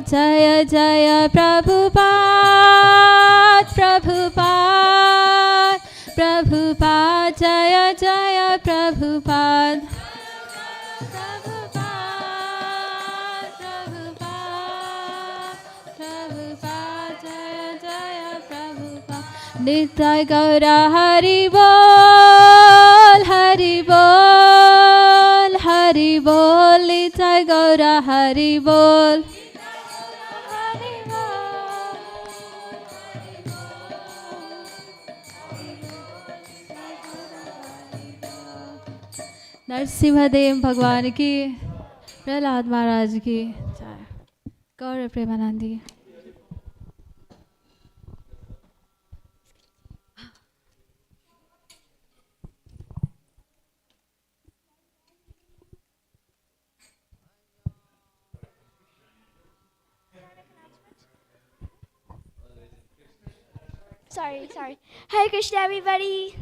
Jaya Jaya Prabhupada, Prabhupada, Prabhupada, Jaya Jaya Prabhupada. Prabhupada, Prabhupada, Prabhupada, Jaya Jaya Prabhupada. Nitai Gaura Hari Bol, Hari Bol, Hari Bol, Nitai Gaura Hari Bol. Narasimhadeva भगवान की, प्रहलाद महाराज की जय। गौर Premanandi. Sorry. Hare Krishna, everybody.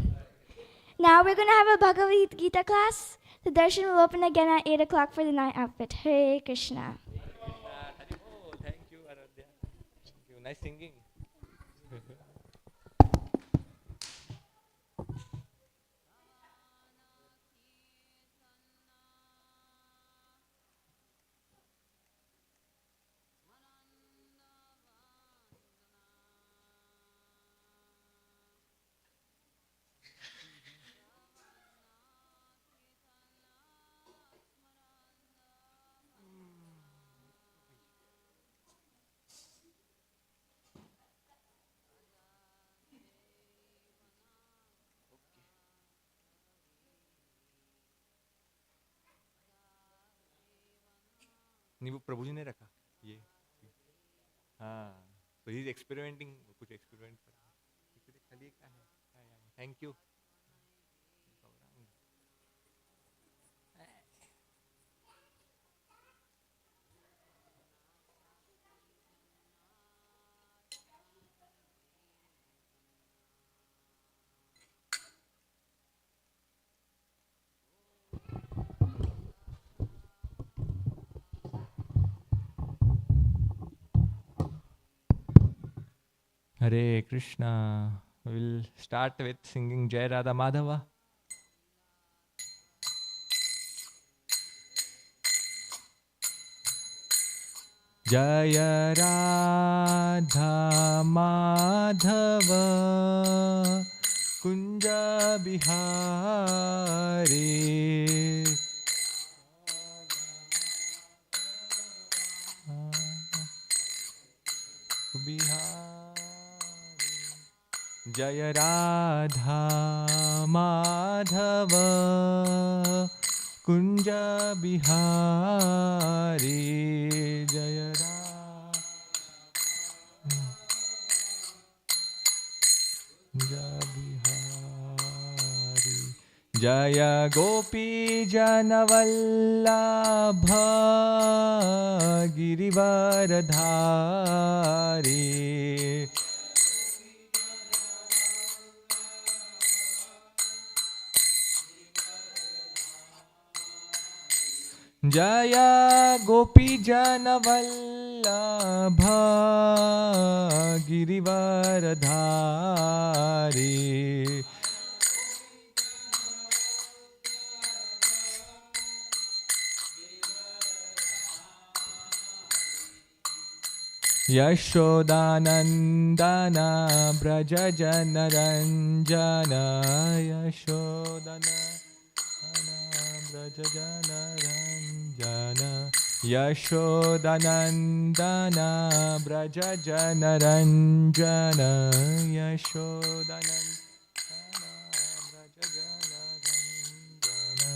Now we're going to have a Bhagavad Gita class. The darshan will open again at 8 o'clock for the night outfit. Hare Krishna. Thank you, Aradhya. Thank you. Nice singing. नहीं वो प्रभु जी ने रखा ये हाँ तो he is experimenting कुछ experiment कर खाली क्या है thank you Hare Krishna. We will start with singing Jai Radha Madhava. Jaya Radha Madhava Kunja Bihari Jaya Radha Madhava Kunja Bihari Jaya Radha Bihari Jaya Gopi Janavallabha Girivaradhari Jaya Gopi Janavallabha Girivaradhari Yashodanandana Braja Janaranjana Yashodana Braja Janaranjana Yashodanandana Braja Janaranjana Yashodanandana Braja Janaranjana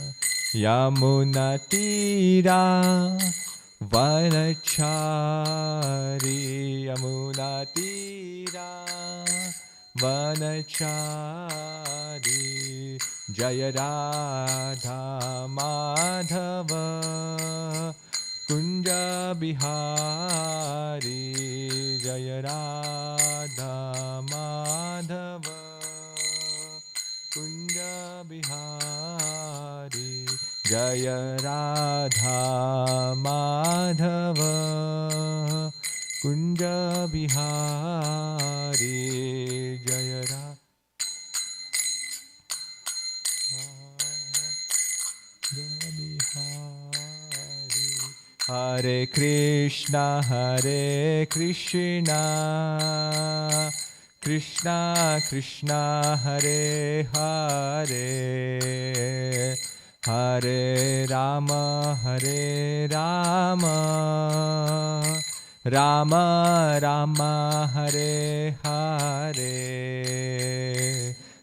Yamunatira Vanachari Yamunatira Vanachari Jaya Radha Madhava Kunja Bihari Jaya Radha Madhava Kunja Bihari जय राधा माधव कुंज बिहारी जय राधा बिहारी हरे कृष्णा कृष्णा कृष्णा हरे हरे हरे राम राम राम हरे हरे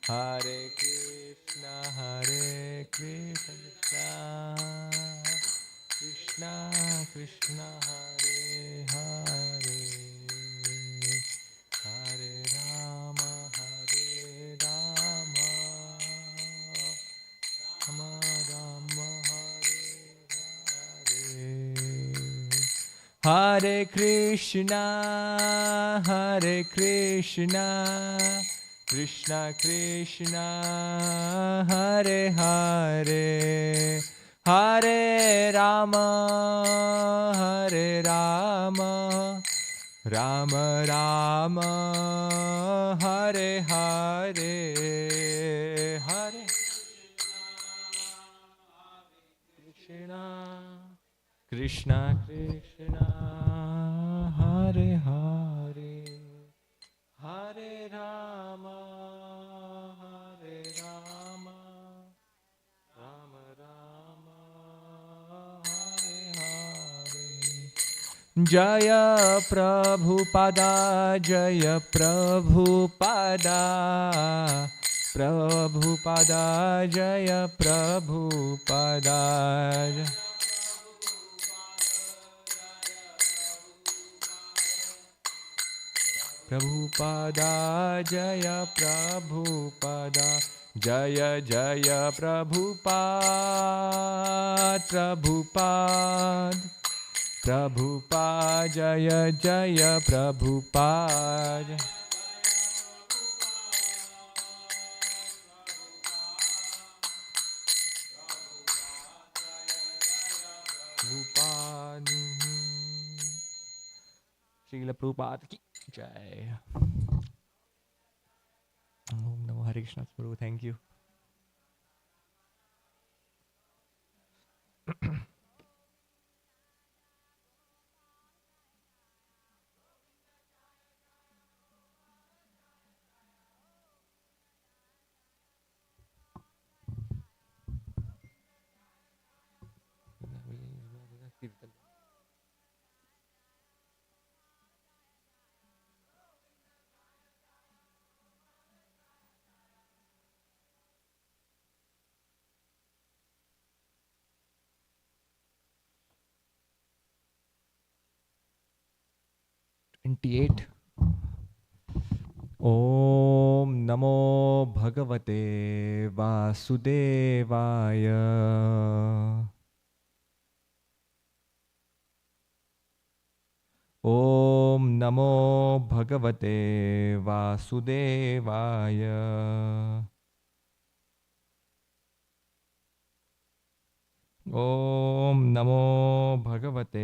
हरे कृष्णा कृष्णा कृष्णा कृष्णा हरे हरे हरे राम राम राम हरे हरे कृष्णा कृष्णा कृष्णा हरे हरे हरे राम राम राम हरे हरे हरे कृष्णा कृष्णा हरे हरे हरे राम राम राम हरे हरे जय प्रभुपादा जय प्रभुपादा प्रभुपादा जय प्रभुपादा प्रभुपादा जय प्रभुपादा जय जय प्रभुपाद जय जय प्रभुपाद श्रील प्रभुपाद की जय। ओम नमो हरे कृष्ण प्रभु थैंक यू। कीर्तन 28 ओम नमो भगवते वासुदेवाय ओम नमो भगवते वासुदेवाय ओम नमो भगवते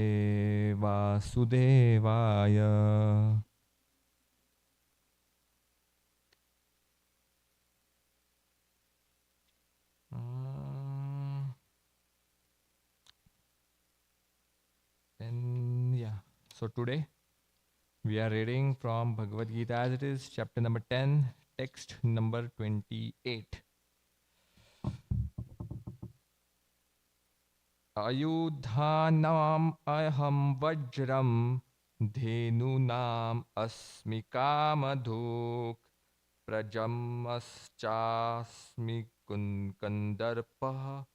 वासुदेवाय and yeah, so today we are reading from Bhagavad Gita as it is, chapter number 10, text number 28. Ayudhanam aham vajram dhenunam asmi kamadhuk prajamaschasmi kunkandarpah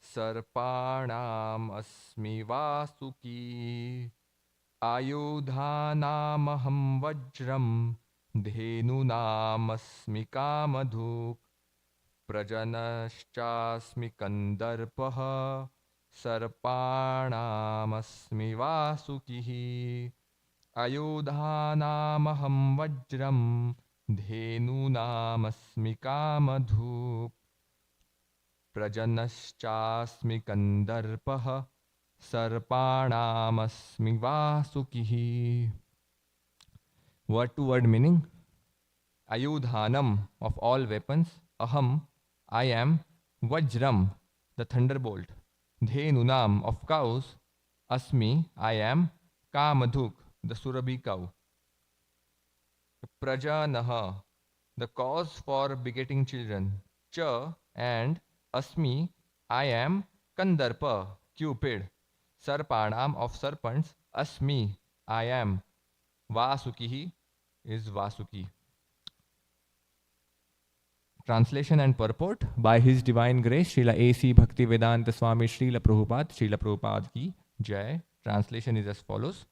sarpanam asmi vasuki ayudhanamaham vajram dhenunam asmi kamadhuk prajanashchasmi kandarpah सर्पाणामस्मि वासुकिः आयुधानामहं वज्रं धेनूनामस्मि कामधूप Prajanaschasmi kandarpaha sarpanamasmi vasukihi. Word to word meaning. Ayudhanam, of all weapons. Aham, I am. Vajram, the thunderbolt. Dhenunam, of cows. Asmi, I am. Kamadhuk, the surabhi cow. Prajanaha, the cause for begetting children. Cha, and Asmi, I am. Kandarpa, Cupid. Sarpanam, of serpents. Asmi, I am. Vasukihi is Vasuki. Translation and purport. By His Divine Grace, Srila A.C. Bhaktivedanta Swami Srila Prabhupada ki Jai. Translation is as follows.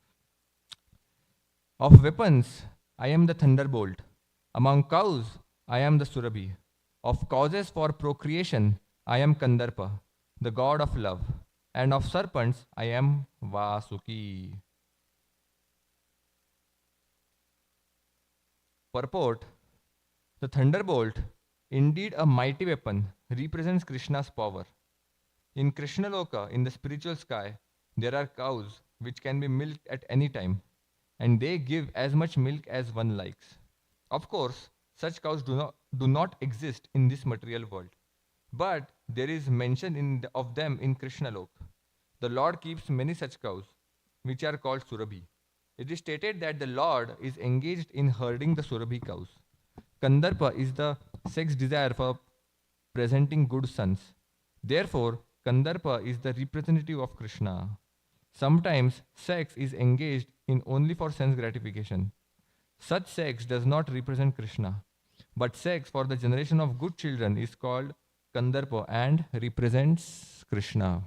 Of weapons, I am the thunderbolt. Among cows, I am the surabhi. Of causes for procreation, I am Kandarpa, the god of love. And of serpents, I am Vasuki. Purport. The thunderbolt, indeed a mighty weapon, represents Krishna's power. In Krishnaloka, in the spiritual sky, there are cows which can be milked at any time, and they give as much milk as one likes. Of course, such cows do not exist in this material world, but there is mention of them in Krishnaloka. The Lord keeps many such cows, which are called surabhi. It is stated that the Lord is engaged in herding the surabhi cows. Kandarpa is the sex desire for presenting good sons. Therefore, Kandarpa is the representative of Krishna. Sometimes sex is engaged in only for sense gratification. Such sex does not represent Krishna, but sex for the generation of good children is called Kandarpa and represents Krishna.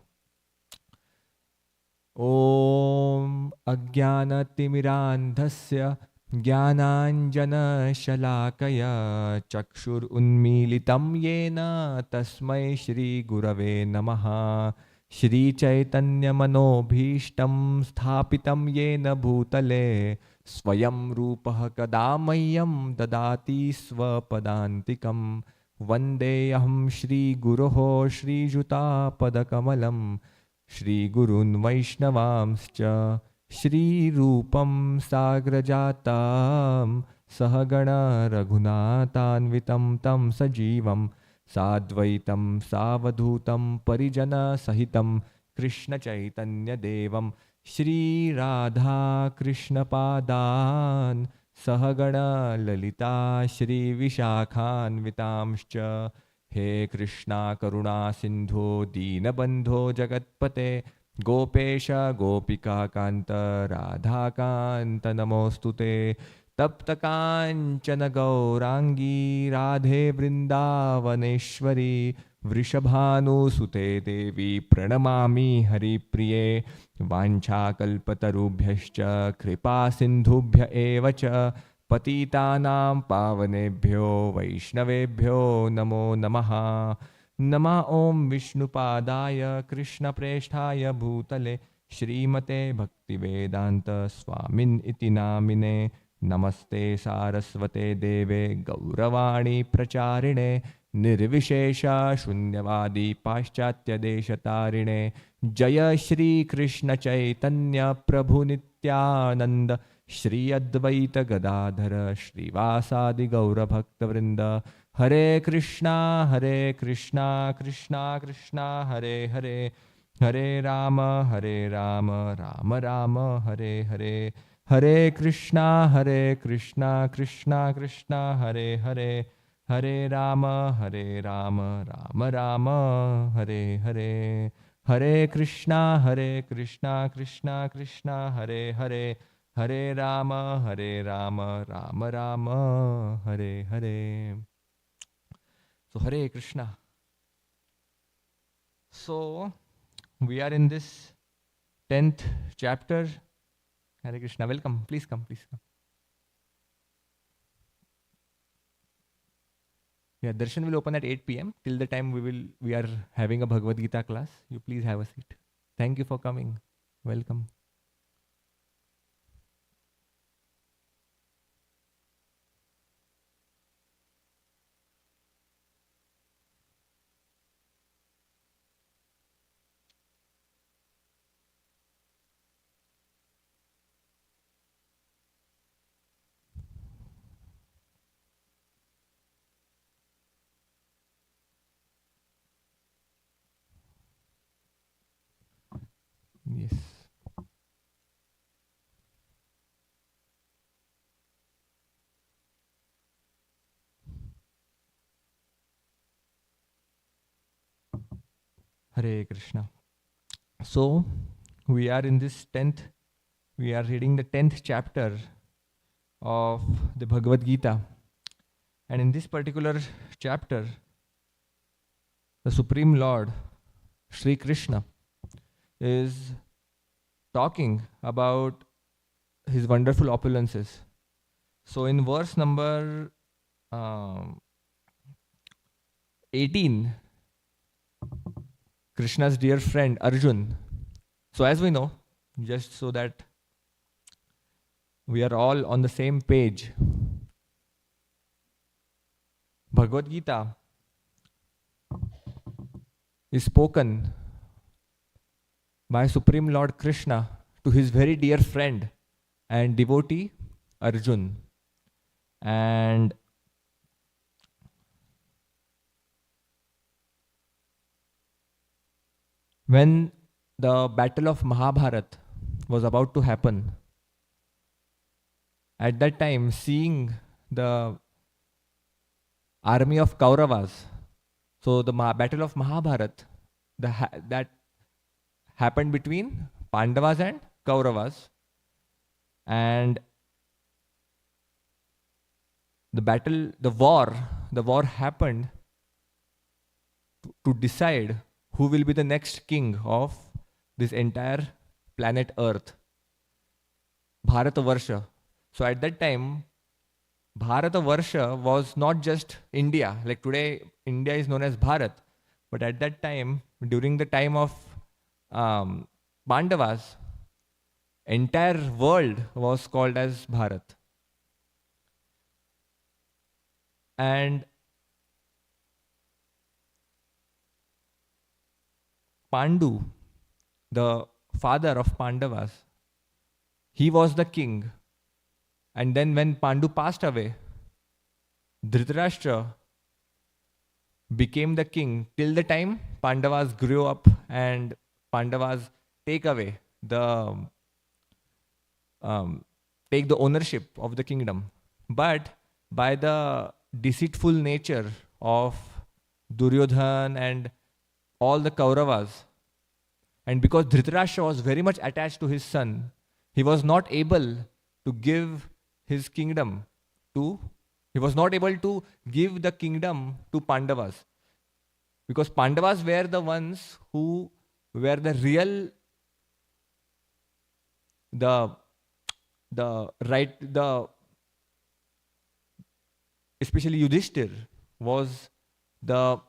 Om Ajnanatimirandhasya Jnananjanashalakaya Chakshur Unmilitam Yena Tasmai Shri Gurave Namaha. Shri Chaitanya Manobhishtam Sthapitam Yena Bhutale Swayam Rupah Kadamayam Dadati Swapadantikam Vandeyaham Shri Guroho Shri Juta Padakamalam Shri Gurun Vaishnavamscha Shri Rupam Sagrajatam Sahagana Raghunatanvitam Tam Sajivam Sadvaitam Savadhutam Parijana Sahitam Krishna Chaitanya Devam Shri Radha Krishna Padan Sahagana Lalita Shri Vishakhan Vitamscha He Krishna Karuna Sindho Deenabandho Jagatpate Gopesha Gopika Kanta Radha Kanta Namostute Tapta Kanchana Gaurangi Radhe Vrindavaneshwari Vrishabhanu Sute Devi Pranamami Hari Priye Vancha Kalpatarubhyascha Kripa Sindhubhya Evacha Patitanam Pavanebhyo Vaishnavebhyo Namo Namaha. Nama Om Vishnupadaya Krishna Presthaya Bhutale Shrimate Bhaktivedanta Swamin Iti Namine Namaste Saraswate Deve Gauravani Pracharine Nirvishesha Shunyavadi Paschatya Deshatarine Jaya Shri Krishna Chaitanya Prabhu Nityananda Shri Advaita Gadadhara Shri Vasadi Gaura Bhakta Vrinda Hare Krishna Krishna Krishna Hare Hare Hare Rama Rama Rama Hare Hare Hare Krishna Krishna Krishna Hare Hare Hare Rama Rama Rama Hare Hare Hare Krishna Krishna Krishna Hare Hare Hare Rama Rama Rama Hare Hare. So Hare Krishna. So we are in this 10th chapter. Hare Krishna. Welcome. Please come. Yeah, darshan will open at 8 p.m. Till the time we are having a Bhagavad Gita class. You please have a seat. Thank you for coming. Welcome. Yes. Hare Krishna. So, we are in this 10th, we are reading the 10th chapter of the Bhagavad Gita. And in this particular chapter, the Supreme Lord, Sri Krishna, is talking about his wonderful opulences. So, in verse number 18, Krishna's dear friend Arjun. So, as we know, just so that we are all on the same page, Bhagavad Gita is spoken by Supreme Lord Krishna to his very dear friend and devotee Arjun. And when the battle of Mahabharat was about to happen, at that time, seeing the army of Kauravas, so the battle of Mahabharat, that happened between Pandavas and Kauravas, and the war happened to decide who will be the next king of this entire planet Earth, Bharatavarsha. So at that time, Bharatavarsha was not just India. Like today, India is known as Bharat. But at that time, during the time of Pandavas, entire world was called as Bharat. And Pandu, the father of Pandavas, he was the king. And then when Pandu passed away, Dhritarashtra became the king till the time Pandavas grew up and Pandavas take the ownership of the kingdom. But by the deceitful nature of Duryodhan and all the Kauravas, and because Dhritarashtra was very much attached to his son, he was not able to give his kingdom he was not able to give the kingdom to Pandavas. Because Pandavas were the ones who were the real, especially Yudhishthir was the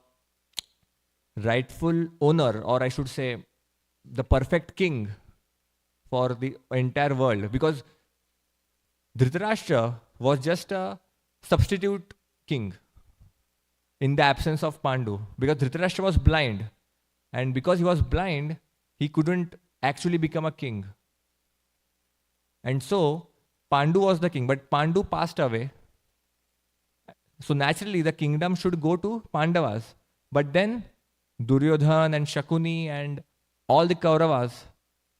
rightful owner, or I should say, the perfect king for the entire world. Because Dhritarashtra was just a substitute king in the absence of Pandu. Because Dhritarashtra was blind. And because he was blind, he couldn't actually become a king. And so, Pandu was the king. But Pandu passed away. So naturally, the kingdom should go to Pandavas. But then, Duryodhan and Shakuni and all the Kauravas,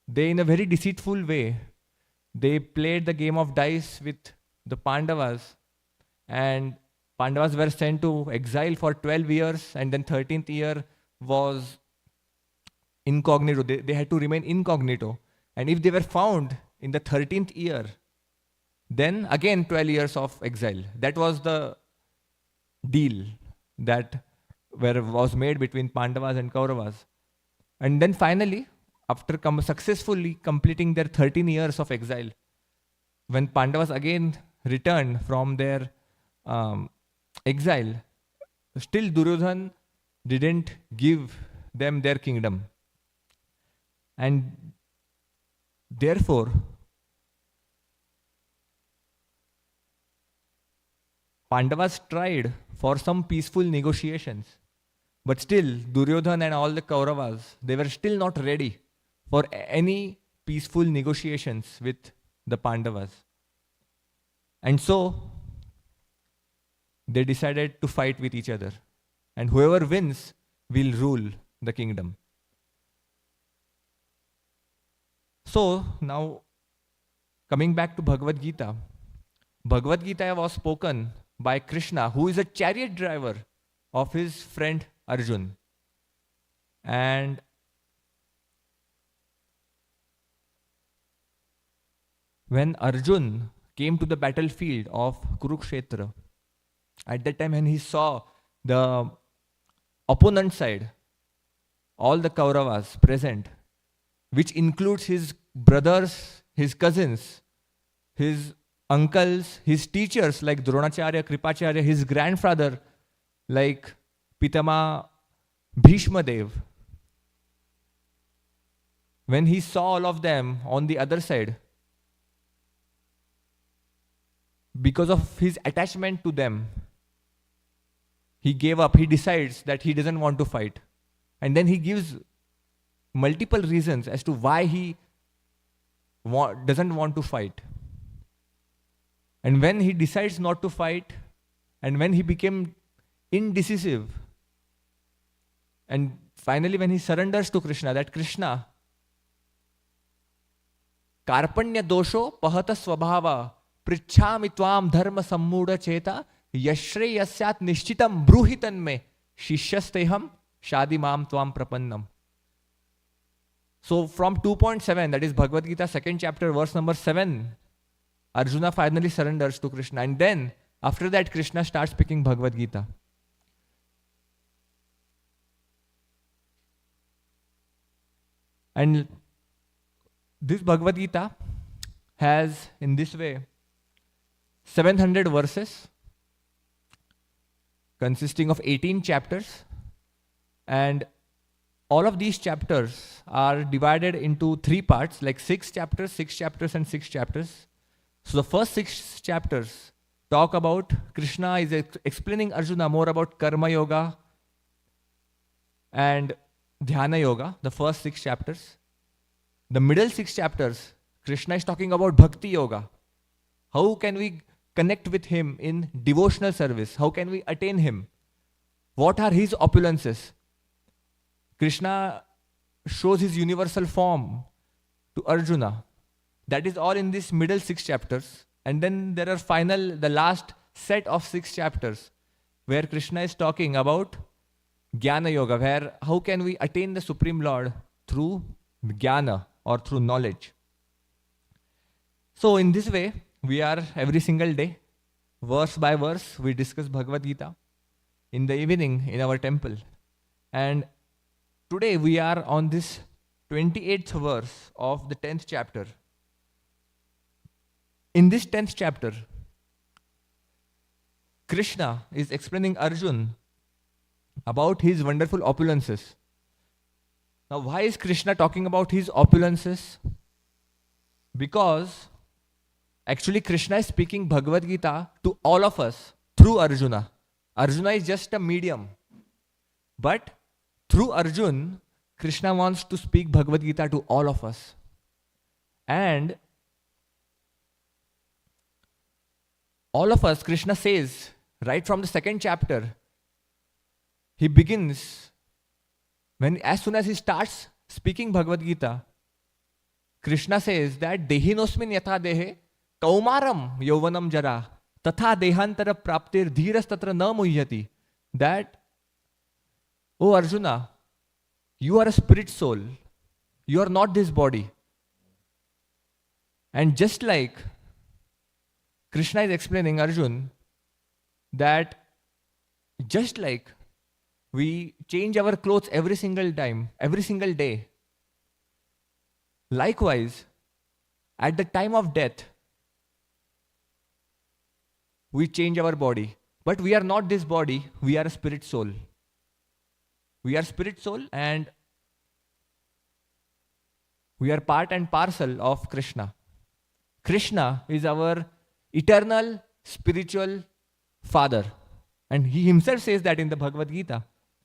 they in a very deceitful way, they played the game of dice with the Pandavas, and Pandavas were sent to exile for 12 years, and then 13th year was incognito. They had to remain incognito. And if they were found in the 13th year, then again 12 years of exile. That was the deal that was made between Pandavas and Kauravas. And then finally, after successfully completing their 13 years of exile, when Pandavas again returned from their exile, still Duryodhan didn't give them their kingdom. And therefore, Pandavas tried for some peaceful negotiations. But still, Duryodhan and all the Kauravas, they were still not ready for any peaceful negotiations with the Pandavas. And so, they decided to fight with each other. And whoever wins will rule the kingdom. So now coming back to Bhagavad Gita. Bhagavad Gita was spoken by Krishna, who is a chariot driver of his friend Arjun. And when Arjun came to the battlefield of Kurukshetra, at that time when he saw the opponent side, all the Kauravas present, which includes his brothers, his cousins, his uncles, his teachers like Dronacharya, Kripacharya, his grandfather like Pitama Bhishma Dev. When he saw all of them on the other side, because of his attachment to them, he gave up. He decides that he doesn't want to fight. And then he gives multiple reasons as to why he doesn't want to fight. And when he decides not to fight, and when he became indecisive, and finally when he surrenders to Krishna, that Krishna, Karpanya dosho pahata swabhava prichhami tvam dharma sammuda cheta yashre yasyat nishchitam bruhitan me shishyasteham shadimam tvam prapannam. So from 2.7, that is Bhagavad Gita, 2nd chapter, verse number 7, Arjuna finally surrenders to Krishna. And then, after that, Krishna starts speaking Bhagavad Gita. And this Bhagavad Gita has, in this way, 700 verses, consisting of 18 chapters. And all of these chapters are divided into 3 parts, like 6 chapters, 6 chapters, and 6 chapters. So the first 6 chapters talk about Krishna is explaining Arjuna more about Karma Yoga and Dhyana Yoga, the first 6 chapters. The middle 6 chapters, Krishna is talking about Bhakti Yoga. How can we connect with him in devotional service? How can we attain him? What are his opulences? Krishna shows his universal form to Arjuna. That is all in this middle 6 chapters. And then there are the last set of 6 chapters where Krishna is talking about Jnana Yoga, where how can we attain the Supreme Lord through Jnana or through knowledge. So in this way, we are every single day, verse by verse, we discuss Bhagavad Gita in the evening in our temple. And today we are on this 28th verse of the 10th chapter. In this 10th chapter, Krishna is explaining Arjun about his wonderful opulences. Now, why is Krishna talking about his opulences? Because actually Krishna is speaking Bhagavad Gita to all of us through Arjuna. Arjuna is just a medium. But through Arjun, Krishna wants to speak Bhagavad Gita to all of us. And all of us, Krishna says, right from the 2nd chapter, he begins, as soon as he starts speaking Bhagavad Gita, Krishna says that Dehinosmin yatha dehe kaumaram yauvanam jara tatha dehantara praptir dhiras tatra na muhyati. That, oh Arjuna, you are a spirit soul. You are not this body. And just like Krishna is explaining Arjun that just like we change our clothes every single time, every single day, likewise, at the time of death, we change our body. But we are not this body, we are a spirit soul. We are spirit soul and we are part and parcel of Krishna. Krishna is our eternal spiritual father. And he himself says that in the Bhagavad Gita.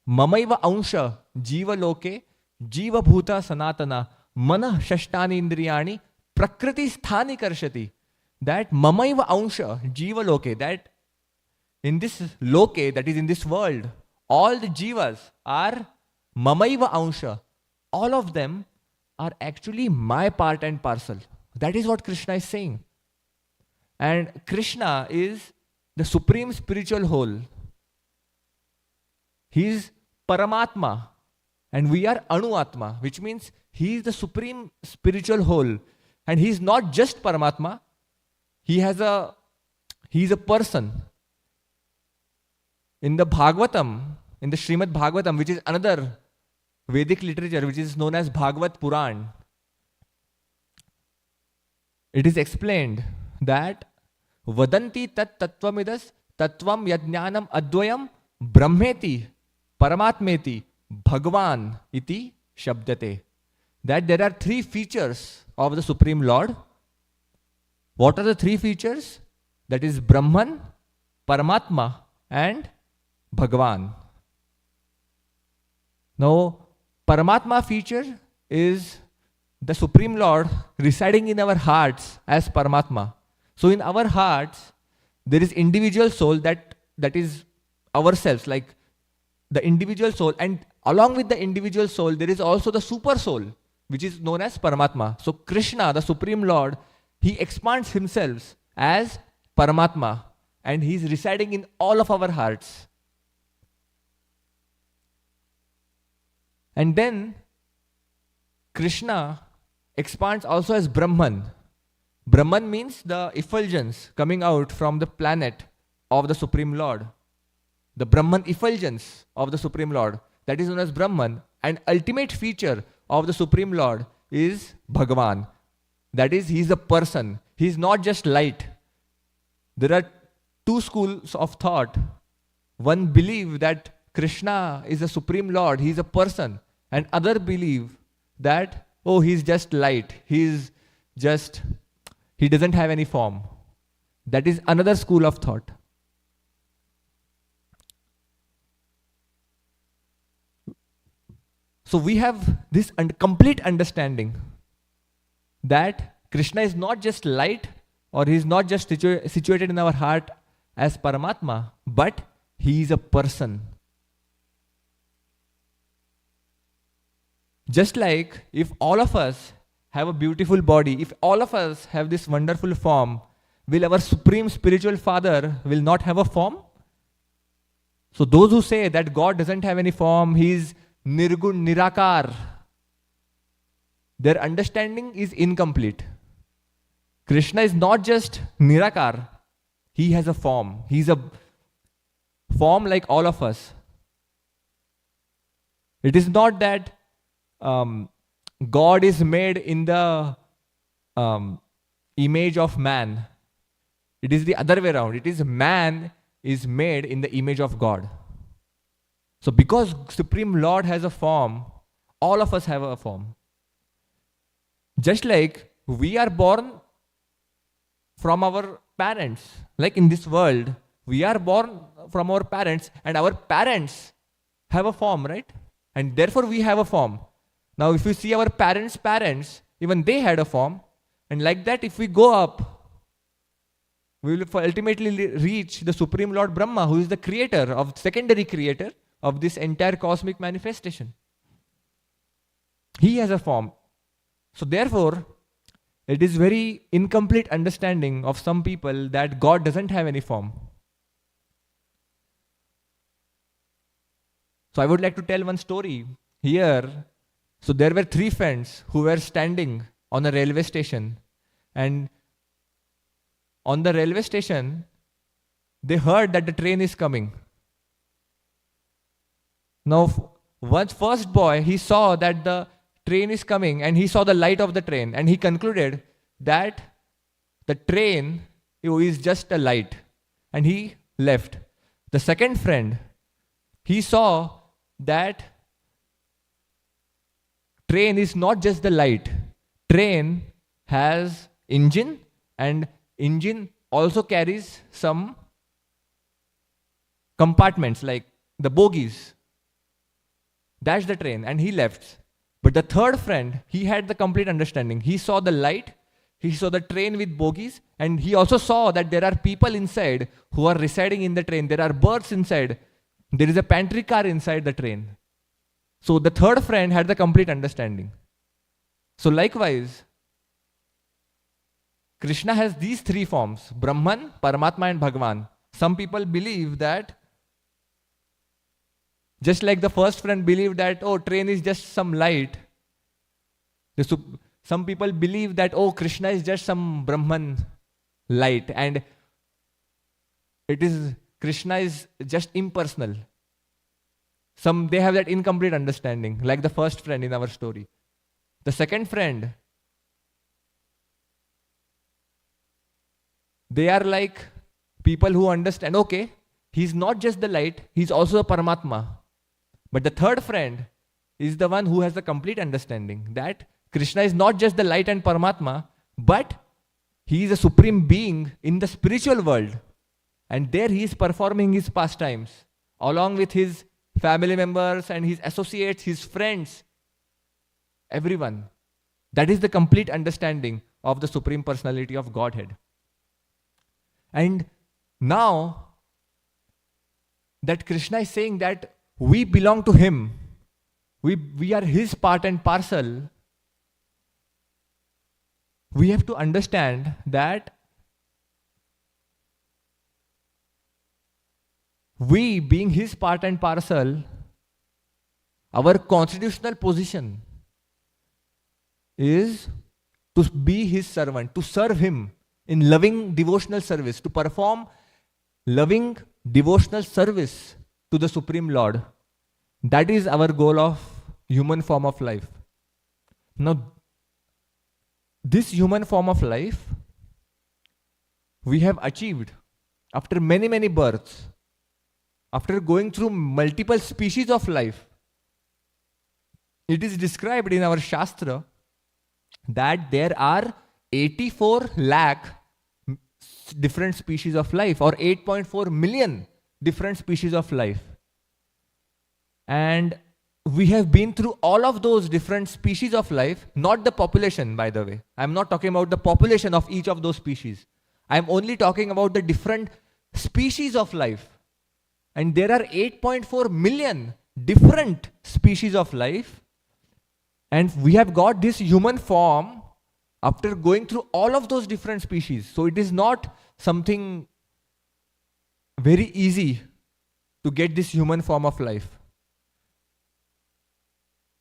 Mamaiva ansha jiva loke jiva bhuta sanatana manah shashtani indriyani prakriti sthani karshati. That mamaiva ansha jiva loke, that in this loke, that is in this world, all the jivas are mamaiva ansha. All of them are actually my part and parcel. That is what Krishna is saying. And Krishna is the supreme spiritual whole. He is Paramatma and we are Anuatma, which means he is the supreme spiritual whole. And he is not just Paramatma, he is a person. In the Bhagavatam, in the Srimad Bhagavatam, which is another Vedic literature, which is known as Bhagavad Puran, it is explained that Vadanti tat tattvamidas tattvam yajnanam advayam brahmeti paramatmeti bhagwan iti shabdate. That there are three features of the Supreme Lord. What are the three features? That is Brahman, Paramatma and Bhagwan. Now, Paramatma feature is the Supreme Lord residing in our hearts as Paramatma. So in our hearts, there is individual soul that is ourselves, like the individual soul. And along with the individual soul, there is also the super soul, which is known as Paramatma. So Krishna, the Supreme Lord, he expands himself as Paramatma and he is residing in all of our hearts. And then Krishna expands also as Brahman. Brahman means the effulgence coming out from the planet of the Supreme Lord. The Brahman effulgence of the Supreme Lord, that is known as Brahman. And ultimate feature of the Supreme Lord is Bhagavan. That is, he is a person. He is not just light. There are two schools of thought. One believe that Krishna is the Supreme Lord, he is a person. And other believe that, oh, he is just light. He doesn't have any form. That is another school of thought. So we have this complete understanding that Krishna is not just light or he is not just situated in our heart as Paramatma, but he is a person. Just like if all of us have a beautiful body, if all of us have this wonderful form, will our supreme spiritual father will not have a form? So those who say that God doesn't have any form, he is Nirgun, Nirakar, their understanding is incomplete. Krishna is not just Nirakar, he has a form. He is a form like all of us. It is not that God is made in the image of man. It is the other way around. It is man is made in the image of God. So because Supreme Lord has a form, all of us have a form. Just like we are born from our parents, like in this world, we are born from our parents and our parents have a form, right? And therefore we have a form. Now if you see our parents' parents, even they had a form. And like that, if we go up, we will ultimately reach the Supreme Lord Brahma, who is the creator of, secondary creator of this entire cosmic manifestation. He has a form. So therefore, it is very incomplete understanding of some people that God doesn't have any form. So I would like to tell one story here. So there were three friends who were standing on a railway station, and on the railway station, they heard that the train is coming. Now, first boy, he saw that the train is coming and he saw the light of the train and he concluded that the train is just a light and he left. The second friend, he saw that train is not just the light. Train has engine and engine also carries some compartments like the bogies. That's the train and he left. But the third friend, he had the complete understanding. He saw the light, he saw the train with bogies, and he also saw that there are people inside who are residing in the train. There are birds inside. There is a pantry car inside the train. So the third friend had the complete understanding. So likewise, Krishna has these three forms: Brahman, Paramatma and Bhagavan. Some people believe that, just like the first friend believed that, oh, train is just some light. Some people believe that, oh, Krishna is just some Brahman light, and Krishna is just impersonal. They have that incomplete understanding, like the first friend in our story. The second friend, they are like people who understand, okay, he's not just the light, he's also a Paramatma. But the third friend is the one who has the complete understanding that Krishna is not just the light and Paramatma, but he is a supreme being in the spiritual world. And there he is performing his pastimes along with his family members and his associates, his friends, everyone. That is the complete understanding of the Supreme Personality of Godhead. And now that Krishna is saying that we belong to him, we are his part and parcel, we have to understand that we, being his part and parcel, our constitutional position is to be his servant, to serve him in loving devotional service, to perform loving devotional service to the Supreme Lord. That is our goal of human form of life. Now, this human form of life we have achieved after many, many births, after going through multiple species of life. It is described in our Shastra that there are 84 lakh different species of life, or 8.4 million different species of life. And we have been through all of those different species of life, not the population, by the way. I'm not talking about the population of each of those species. I'm only talking about the different species of life. And there are 8.4 million different species of life. And we have got this human form after going through all of those different species. So it is not something very easy to get this human form of life.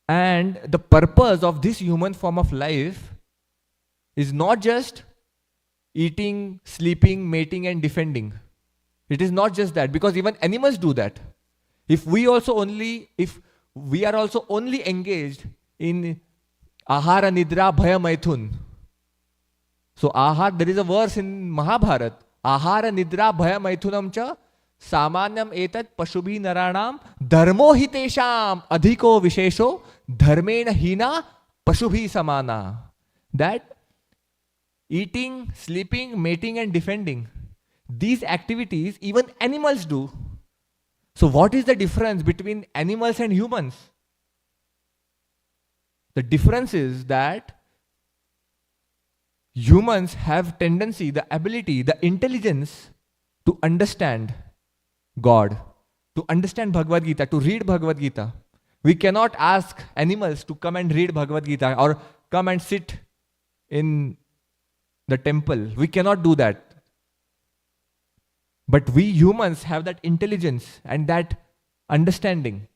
And the purpose of this human form of life is not just eating, sleeping, mating and defending. It is not just that, because even animals do that. If we are also only engaged in ahara, nidra, bhaya, maithun. So there is a verse in Mahabharata, ahara, nidra, bhaya, maithunam cha samanyam etat pashubhi naranam dharmo hitesham adhiko vishesho dharmena hina pashubhi samana. That eating, sleeping, mating and defending, these activities even animals do. So what is the difference between animals and humans? The difference is that humans have tendency, the ability, the intelligence to understand God, to understand Bhagavad Gita, to read Bhagavad Gita. We cannot ask animals to come and read Bhagavad Gita or come and sit in the temple. We cannot do that. But we humans have that intelligence and that understanding.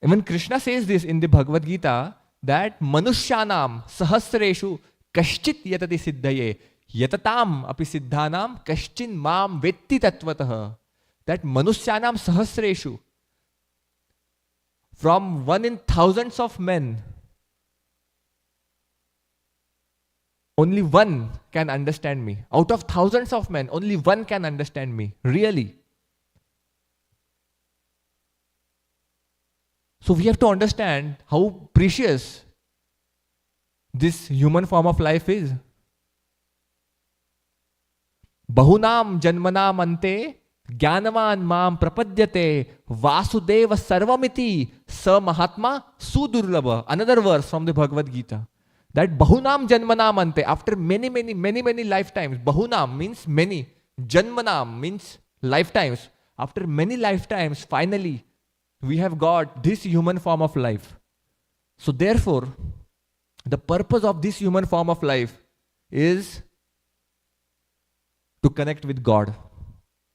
Even Krishna says this in the Bhagavad Gita, that manushyanam sahasreshu kaschit yatati siddhaye yatatam api siddhanam kaschin mam vetti tatvatah. That manushyanam sahasreshu, from one in thousands of men, only one can understand me. Out of thousands of men, only one can understand me. Really. So we have to understand how precious this human form of life is. Bahunam janmanam ante Jnanavan mam prapadyate vasudeva sarvamiti sa mahatma sudurlabha. Another verse from the Bhagavad Gita. That bahunam janmanam ante, after many lifetimes. Bahunam means many. Janmanam means lifetimes. After many lifetimes, finally, we have got this human form of life. So therefore, the purpose of this human form of life is to connect with God.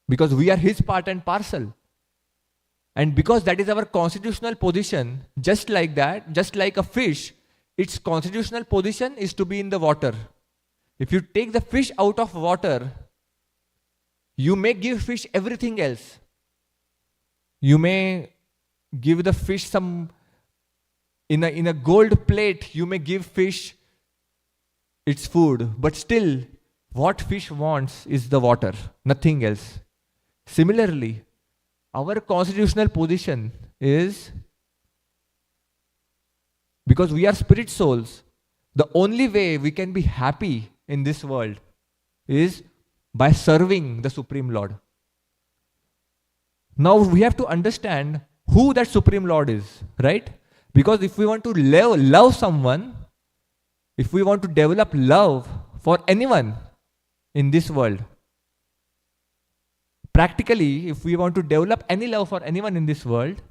Because we are His part and parcel. And because that is our constitutional position, just like that, just like a fish, its constitutional position is to be in the water. If you take the fish out of water, you may give fish everything else. You may give the fish some, in a gold plate, you may give fish its food, but still, what fish wants is the water, nothing else. Similarly, our constitutional position is, because we are spirit souls, the only way we can be happy in this world is by serving the Supreme Lord. Now we have to understand who that Supreme Lord is, right? Because if we want to love someone, if we want to develop love for anyone in this world, practically, if we want to develop any love for anyone in this world,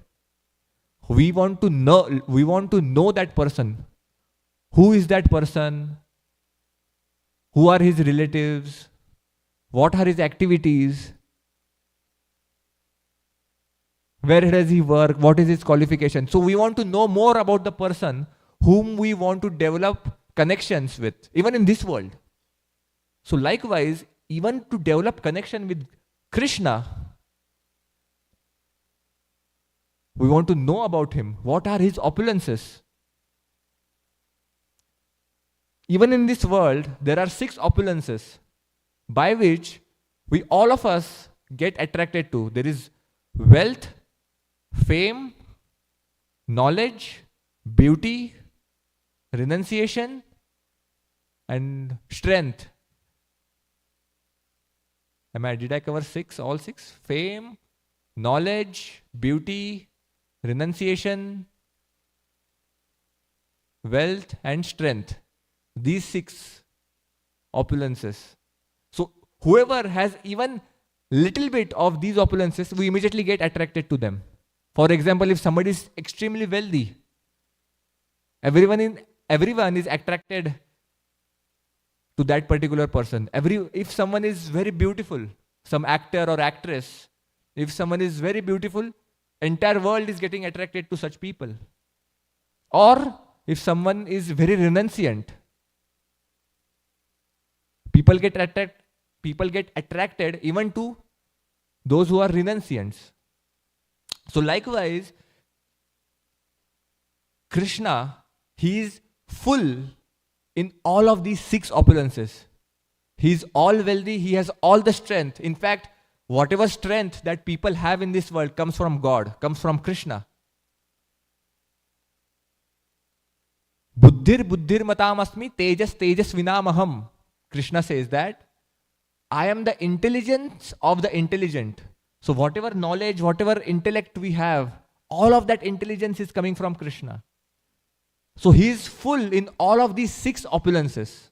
we want to know that person. Who is that person? Who are his relatives? What are his activities? Where does he work? What is his qualification? So we want to know more about the person whom we want to develop connections with, even in this world. So likewise, even to develop connection with Krishna, we want to know about him. What are his opulences? Even in this world, there are 6 opulences by which all of us get attracted to. There is wealth, fame, knowledge, beauty, renunciation, and strength. Did I cover 6? All 6? Fame, knowledge, beauty, renunciation, wealth, and strength. These 6 opulences. So whoever has even little bit of these opulences, we immediately get attracted to them. For example, if somebody is extremely wealthy, everyone is attracted to that particular person. If someone is very beautiful, some actor or actress, if someone is very beautiful, entire world is getting attracted to such people. Or if someone is very renunciant, people get attracted even to those who are renunciants. So likewise, Krishna, he is full in all of these 6 opulences. He is all wealthy, he has all the strength. In fact, whatever strength that people have in this world comes from God, comes from Krishna. Buddhir matam asmi tejas vinamaham. Krishna says that I am the intelligence of the intelligent. So whatever knowledge, whatever intellect we have, all of that intelligence is coming from Krishna. So he is full in all of these 6 opulences.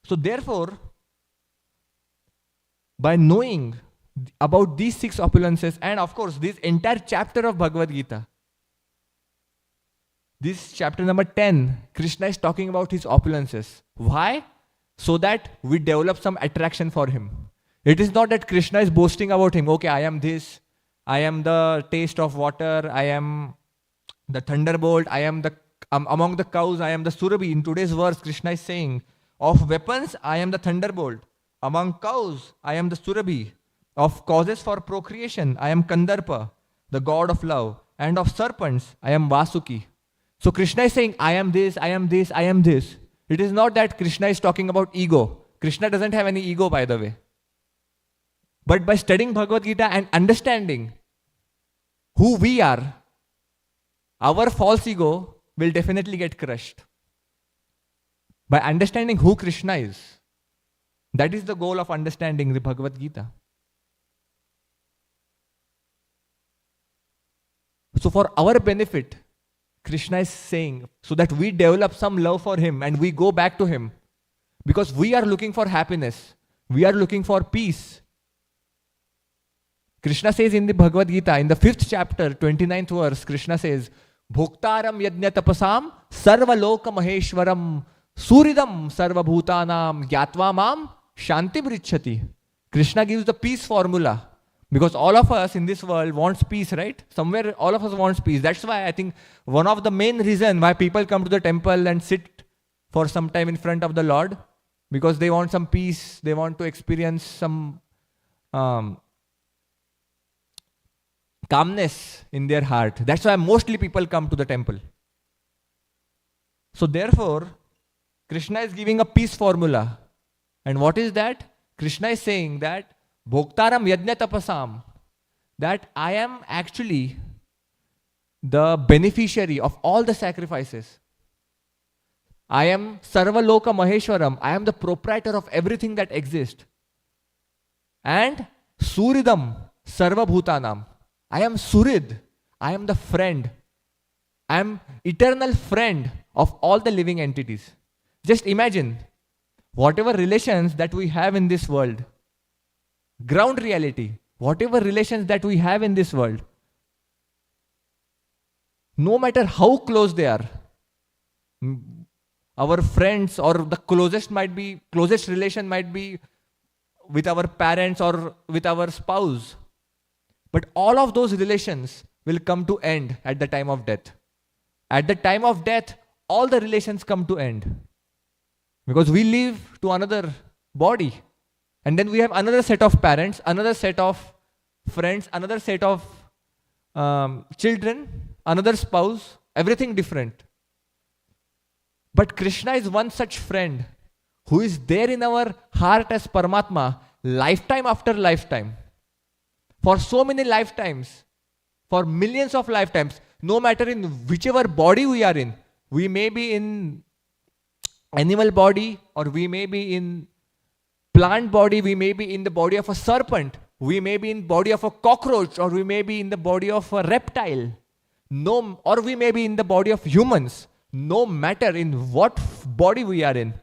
So therefore, by knowing about these 6 opulences, and of course this entire chapter of Bhagavad Gita, this chapter number 10, Krishna is talking about his opulences. Why? So that we develop some attraction for him. It is not that Krishna is boasting about him. Okay, I am this. I am the taste of water. I am the thunderbolt. I am among the cows. I am the Surabhi. In today's verse, Krishna is saying, of weapons, I am the thunderbolt. Among cows, I am the Surabhi. Of causes for procreation, I am Kandarpa, the god of love. And of serpents, I am Vasuki. So Krishna is saying, I am this, I am this, I am this. It is not that Krishna is talking about ego. Krishna doesn't have any ego, by the way. But by studying Bhagavad Gita and understanding who we are, our false ego will definitely get crushed. By understanding who Krishna is. That is the goal of understanding the Bhagavad Gita. So for our benefit, Krishna is saying, so that we develop some love for him and we go back to him. Because we are looking for happiness. We are looking for peace. Krishna says in the Bhagavad Gita, in the 5th chapter, 29th verse, Krishna says, Bhoktaram yajna tapasam sarva loka maheshwaram suridam sarva bhutanam gyatva mam shanti brichati. Krishna gives the peace formula. Because all of us in this world wants peace, right? Somewhere all of us wants peace. That's why I think one of the main reason why people come to the temple and sit for some time in front of the Lord, because they want some peace, they want to experience some calmness in their heart. That's why mostly people come to the temple. So therefore, Krishna is giving a peace formula. And what is that? Krishna is saying that Bhoktaram yajna tapasam, that I am actually the beneficiary of all the sacrifices. I am Sarva Loka Maheshwaram. I am the proprietor of everything that exists. And Suridam Sarva Bhutanam. I am Surid. I am the friend. I am eternal friend of all the living entities. Just imagine, whatever relations that we have in this world, ground reality, whatever relations that we have in this world, no matter how close they are, our friends or the closest relation might be with our parents or with our spouse. But all of those relations will come to end at the time of death. At the time of death, all the relations come to end. Because we live to another body. And then we have another set of parents, another set of friends, another set of children, another spouse, everything different. But Krishna is one such friend who is there in our heart as Paramatma, lifetime after lifetime. For so many lifetimes, for millions of lifetimes, no matter in whichever body we are in, we may be in animal body, or we may be in plant body, we may be in the body of a serpent, we may be in body of a cockroach, or we may be in the body of a reptile, or we may be in the body of humans. No matter in what body we are in,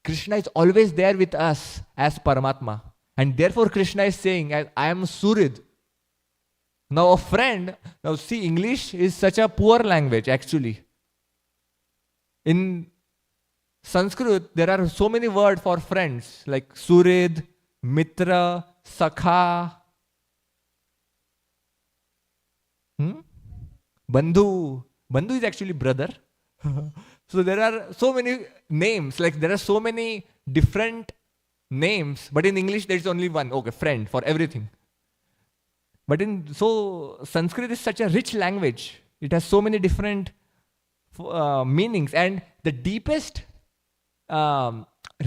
Krishna is always there with us as Paramatma. And therefore Krishna is saying, I am Surid. Now a friend, now see, English is such a poor language actually. In Sanskrit, there are so many words for friends, like Surid, Mitra, Sakha, Bandhu. Bandhu is actually brother. So there are so many names, like there are so many different names, but in English there is only one, okay, friend for everything. But so Sanskrit is such a rich language. It has so many different meanings, and the deepest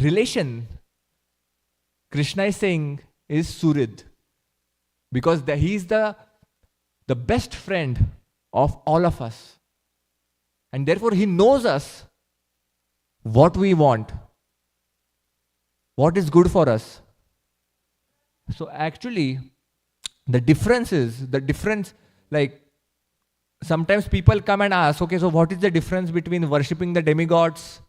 relation Krishna is saying is Surid, because he is the best friend of all of us. And therefore he knows us, what we want, what is good for us. So actually, the difference, like sometimes people come and ask, okay, so what is the difference between worshipping the demigods,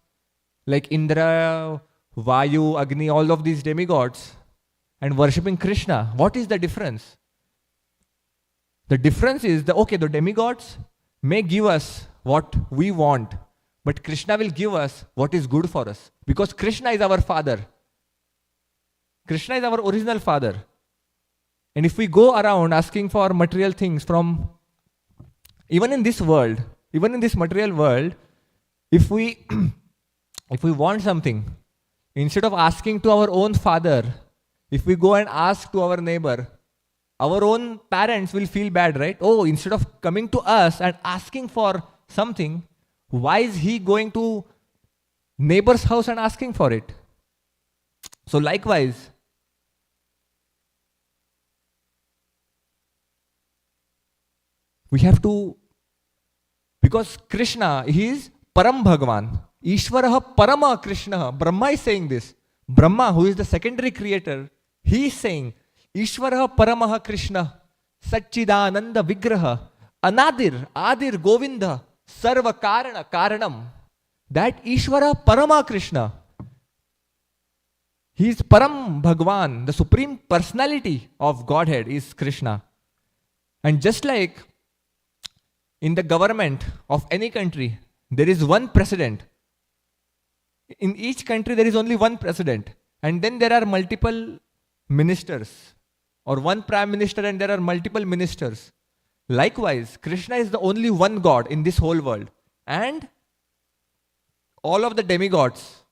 like Indra, Vayu, Agni, all of these demigods, and worshipping Krishna? What is the difference? The difference is the demigods may give us what we want, but Krishna will give us what is good for us, because Krishna is our father. Krishna is our original father. And if we go around asking for material things from, even in this world, even in this material world, if we want something, instead of asking to our own father, if we go and ask to our neighbor, our own parents will feel bad, right? Oh, instead of coming to us and asking for something, why is he going to neighbor's house and asking for it? So likewise, we have to, because Krishna, he is Param Bhagavan. Ishvaraha Parama Krishna. Brahma is saying this. Brahma, who is the secondary creator, he is saying, Ishvaraha Paramaha Krishna, Satchidananda Vigraha, Anadir, Adir Govinda, Sarva Karana Karanam. That Ishvara Parama Krishna, He is Param Bhagwan, the supreme personality of Godhead is Krishna. And just like in the government of any country, there is one president. In each country, there is only one president. And then there are multiple ministers, or one prime minister and there are multiple ministers. Likewise, Krishna is the only one God in this whole world. And all of the demigods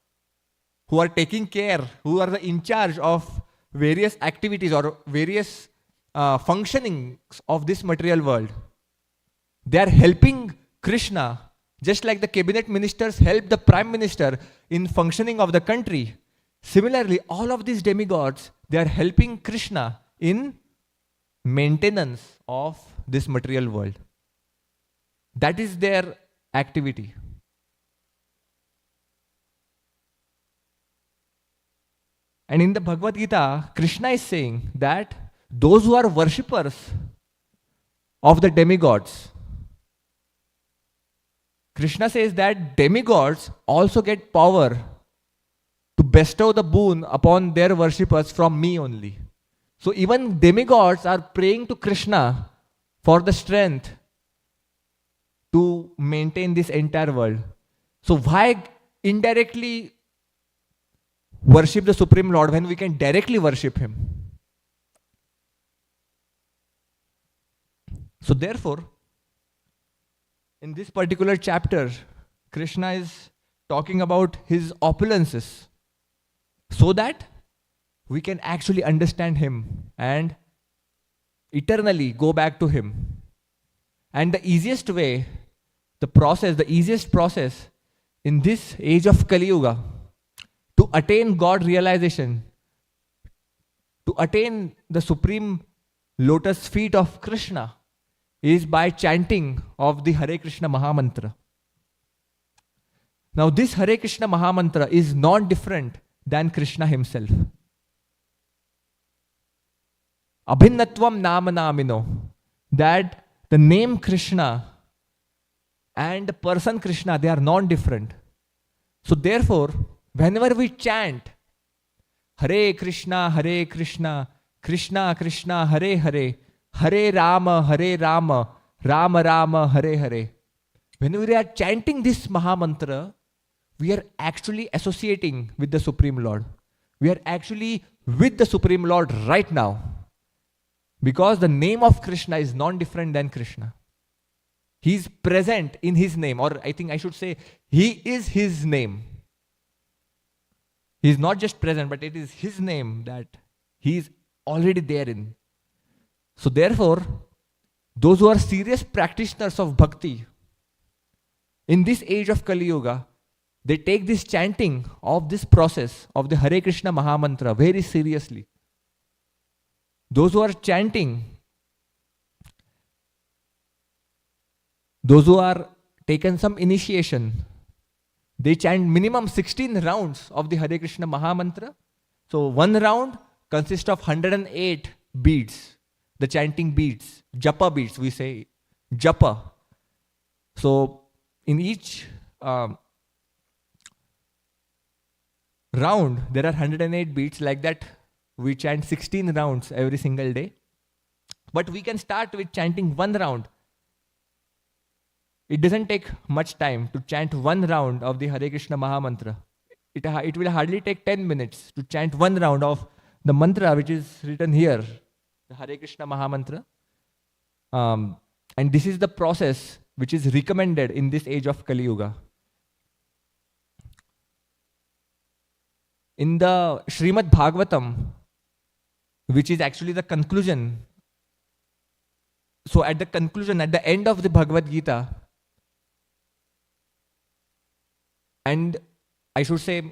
who are taking care, who are in charge of various activities or various functionings of this material world, they are helping Krishna just like the cabinet ministers help the prime minister in functioning of the country. Similarly, all of these demigods, they are helping Krishna in maintenance of this material world. That is their activity. And in the Bhagavad Gita, Krishna is saying that those who are worshippers of the demigods, Krishna says that demigods also get power to bestow the boon upon their worshippers from me only. So even demigods are praying to Krishna for the strength to maintain this entire world. So why indirectly worship the Supreme Lord when we can directly worship Him? So therefore, in this particular chapter, Krishna is talking about His opulences so that we can actually understand Him and eternally go back to Him. And the easiest way, the easiest process in this age of Kali Yuga to attain God realization, to attain the supreme lotus feet of Krishna, is by chanting of the Hare Krishna Mahamantra. Now this Hare Krishna Mahamantra is not different than Krishna himself. Abhinnatvam nama namino, that the name Krishna and the person Krishna, they are not different. So therefore, whenever we chant Hare Krishna, Krishna Krishna, Hare Hare, Hare Rama, Rama Rama, Hare Hare, when we are chanting this Mahamantra, we are actually associating with the Supreme Lord. We are actually with the Supreme Lord right now. Because the name of Krishna is not different than Krishna. He is present in His name, or I think I should say, He is His name. He is not just present, but it is His name that He is already there in. So therefore, those who are serious practitioners of bhakti, in this age of Kali Yuga, they take this chanting of this process of the Hare Krishna Mahamantra very seriously. Those who are chanting, those who are taken some initiation, they chant minimum 16 rounds of the Hare Krishna Mahamantra. So one round consists of 108 beads, the chanting beads, japa beads, we say japa. So in each round, there are 108 beats. Like that, we chant 16 rounds every single day. But we can start with chanting one round. It doesn't take much time to chant one round of the Hare Krishna Mahamantra. It will hardly take 10 minutes to chant one round of the mantra which is written here, the Hare Krishna Mahamantra. And this is the process which is recommended in this age of Kali Yuga. In the Srimad Bhagavatam, which is actually the conclusion. So at the conclusion, at the end of the Bhagavad Gita, and I should say,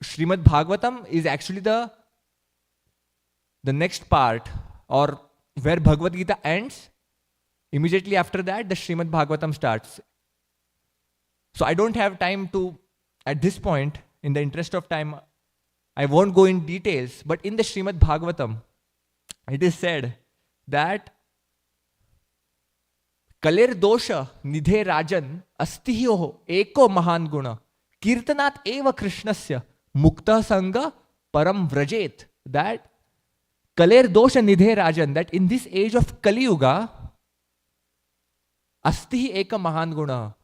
Srimad Bhagavatam is actually the next part, or where Bhagavad Gita ends. Immediately after that, the Srimad Bhagavatam starts. So I don't have time to, at this point, in the interest of time, I won't go in details, but in the Srimad Bhagavatam, it is said that Kalir dosha nidhe rajan astiho eko mahan guna kirtanat eva krishnasya Mukta Sangha Param Vrajet. That Kaler Dosha Nidhe Rajan, that in this age of Kali Yuga, Asti Eka Mahan Guna.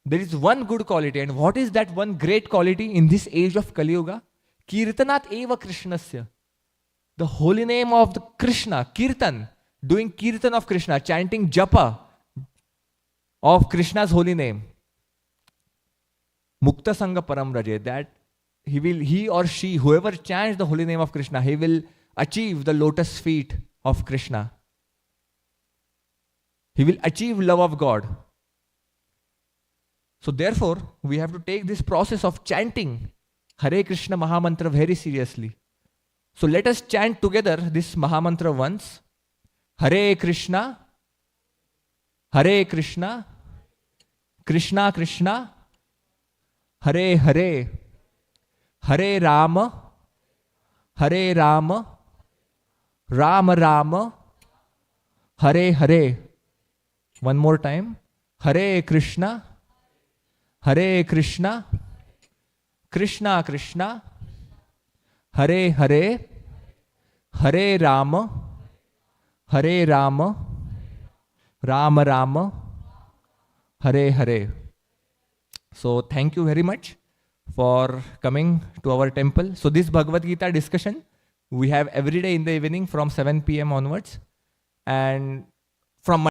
There is one good quality. And what is that one great quality in this age of Kali Yuga? Kirtanat Eva Krishnasya. The holy name of the Krishna, Kirtan, doing Kirtan of Krishna, chanting Japa of Krishna's holy name. Mukta Sangha Param Raje, that he or she, whoever chants the holy name of Krishna, he will achieve the lotus feet of Krishna. He will achieve love of God. So therefore, we have to take this process of chanting Hare Krishna Mahamantra very seriously. So let us chant together this Mahamantra once. Hare Krishna, Hare Krishna, Krishna Krishna, Hare Hare, Hare Rama, Hare Rama, Rama Rama, Hare Hare. One more time. Hare Krishna, Hare Krishna, Krishna Krishna, Hare Hare, Hare Rama, Hare Rama, Rama Rama, Hare Hare. So thank you very much for coming to our temple. So this Bhagavad Gita discussion we have every day in the evening from 7 p.m. onwards, and from